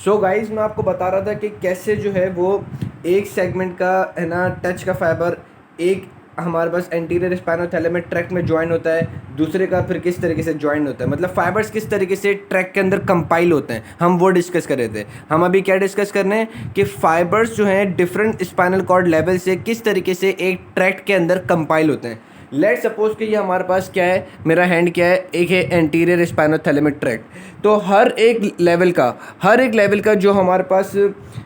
So guys मैं आपको बता रहा था कि कैसे जो है वो एक सेगमेंट का है ना टच का फाइबर एक हमारे पास एंटीरियर स्पाइनोथैलेमस ट्रैक्ट में ज्वाइन होता है, दूसरे का फिर किस तरीके से ज्वाइन होता है, मतलब फाइबर्स किस तरीके से ट्रैक के अंदर कंपाइल होते हैं, हम वो डिस्कस कर रहे थे। हम अभी क्या डिस्कस कर रहे हैं कि फाइबर्स जो हैं डिफरेंट स्पाइनल कॉर्ड लेवल से किस तरीके से एक ट्रैक्ट के अंदर कंपाइल होते हैं। लेट सपोज कि ये हमारे पास क्या है, मेरा हैंड क्या है, एक है एंटीरियर स्पाइनोथैलेमिक ट्रैक्ट। तो हर एक लेवल का जो हमारे पास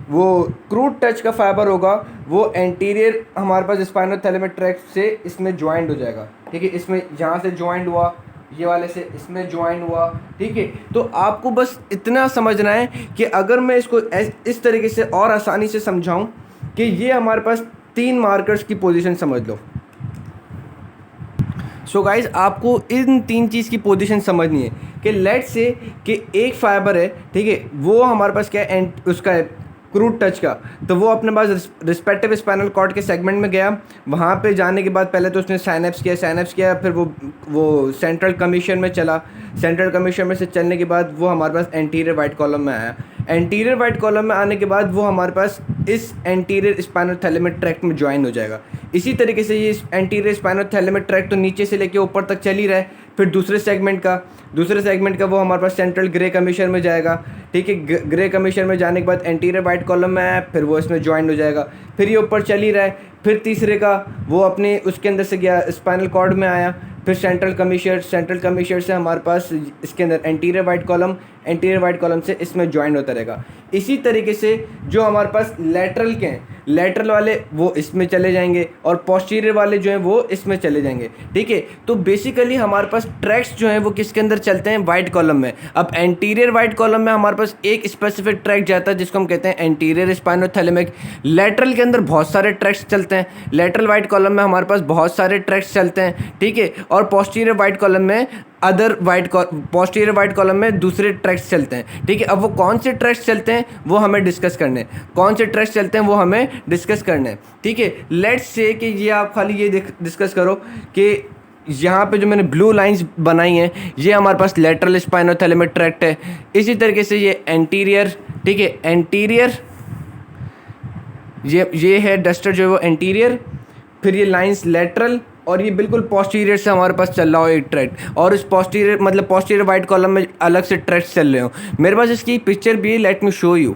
वो क्रूड टच का फाइबर होगा वो एंटीरियर हमारे पास स्पाइनोथैलेमिक ट्रैक्ट से इसमें ज्वाइंट हो जाएगा। ठीक है, इसमें यहाँ से ज्वाइंट हुआ, ये वाले से इसमें ज्वाइन हुआ। ठीक है, तो आपको बस इतना समझना है कि अगर मैं इसको इस तरीके से और आसानी से समझाऊं कि ये हमारे पास 3 मार्कर्स की पोजीशन समझ लो। सो गाइज आपको इन 3 चीज़ की पोजीशन समझनी है कि लेट से कि एक फाइबर है, ठीक है, वो हमारे पास क्या है, उसका है क्रूड टच का। तो वो अपने पास रिस्पेक्टिव स्पाइनल कॉर्ड के सेगमेंट में गया। वहाँ पे जाने के बाद पहले तो उसने साइनेप्स किया, फिर वो सेंट्रल कमीशन में चला। सेंट्रल कमीशन में से चलने के बाद वो हमारे पास एंटीरियर वाइट कॉलम में आया। एंटीरियर वाइट कॉलम में आने के बाद वो हमारे पास इस एंटीरियर स्पाइनोथैलेमिक ट्रैक्ट में ज्वाइन हो जाएगा। इसी तरीके से ये एंटीरियर स्पाइनोथैलेमिक ट्रैक्ट तो नीचे से लेके ऊपर तक चल ही रहा है। फिर दूसरे सेगमेंट का वो हमारे पास सेंट्रल ग्रे कमीशन में जाएगा। ठीक है, ग्रे कमीशन में जाने के बाद एंटीरियर वाइट कॉलम में आया, फिर वो इसमें ज्वाइन हो जाएगा। फिर ये ऊपर चल ही रहा है। फिर तीसरे का वो अपने उसके अंदर से गया, स्पाइनल कॉर्ड में आया। फिर सेंट्रल कमीशर से हमारे पास इसके अंदर एंटीरियर वाइट कॉलम से इसमें ज्वाइन होता रहेगा। इसी तरीके से जो हमारे पास लेटरल के हैं, लेटरल वाले वो इसमें चले जाएंगे और पोस्टीरियर वाले जो हैं वो इसमें चले जाएंगे। ठीक है, तो बेसिकली हमारे पास ट्रैक्स जो हैं वो किसके अंदर चलते हैं, वाइट कॉलम में। अब एंटीरियर वाइट कॉलम में हमारे पास एक स्पेसिफिक ट्रैक जाता है जिसको हम कहते हैं एंटीरियर स्पाइनोथैलेमिक। लेटरल के अंदर बहुत सारे ट्रैक्स चलते हैं, लेटरल वाइट कॉलम में हमारे पास बहुत सारे ट्रैक्स चलते हैं। ठीक है, और पोस्टीरियर वाइट कॉलम में पोस्टीरियर वाइट कॉलम में दूसरे ट्रैक्स चलते हैं। ठीक है, अब वो कौन से ट्रैक्स चलते हैं वो हमें डिस्कस करने हैं। ठीक है, लेट्स से कि ये आप खाली ये डिस्कस करो कि यहाँ पे जो मैंने ब्लू लाइंस बनाई हैं ये हमारे पास लेटरल स्पाइनोथैलेमिक ट्रैक्ट है। इसी तरीके से ये एंटीरियर, ठीक है, एंटीरियर ये है डस्टर जो है वो एंटीरियर, फिर ये लाइंस लेटरल, और ये बिल्कुल पोस्टीरियर से हमारे पास चल रहा हो एक ट्रैक्ट, और इस पोस्टीरियर वाइट कॉलम में अलग से ट्रैक्ट चल रहे हो। मेरे पास इसकी पिक्चर भी है, let me show you.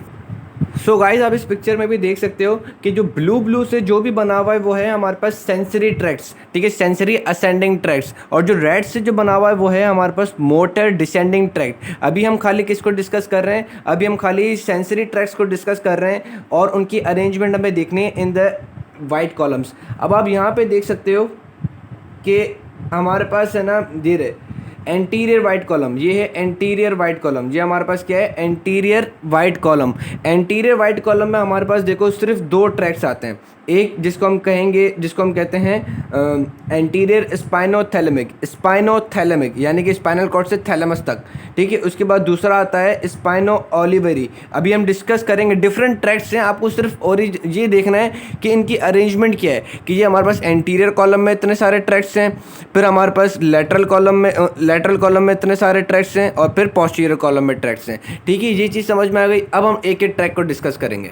So guys आप इस पिक्चर में भी देख सकते हो कि जो ब्लू से जो भी बना हुआ है वो है हमारे पास सेंसरी ट्रैक्ट्स। ठीक है, सेंसरी असेंडिंग ट्रैक्ट्स, और जो रेड से जो बना हुआ है वो है हमारे पास मोटर डिसेंडिंग ट्रैक्ट। अभी हम खाली किसको डिस्कस कर रहे हैं, अभी हम खाली सेंसरी ट्रैक्ट्स को डिस्कस कर रहे हैं और उनकी अरेंजमेंट हमें देखनी है इन द वाइट कॉलम्स। अब आप यहाँ पे देख सकते हो कि हमारे पास है ना धीरे एंटीरियर वाइट कॉलम, ये है एंटीरियर वाइट कॉलम। ये हमारे पास क्या है, anterior white column. Anterior white column में हमारे पास देखो सिर्फ 2 ट्रैक्स आते हैं। एक जिसको हम कहते हैं एंटीरियर स्पाइनोथैलेमिक यानी कि स्पाइनल कॉर्ड से थैलेमस तक। ठीक है, उसके बाद दूसरा आता है स्पाइनो ओलिवरी। अभी हम डिस्कस करेंगे, डिफरेंट ट्रैक्स हैं, आपको सिर्फ और ये देखना है कि इनकी अरेंजमेंट क्या है। कि ये हमारे पास एंटीरियर कॉलम में इतने सारे ट्रैक्स हैं, फिर हमारे पास लेटरल कॉलम में इतने सारे ट्रैक्स हैं, और फिर पोस्टीरियर कॉलम में ट्रैक्स हैं। ठीक है, ये चीज़ समझ में आ गई। अब हम एक एक ट्रैक को डिस्कस करेंगे।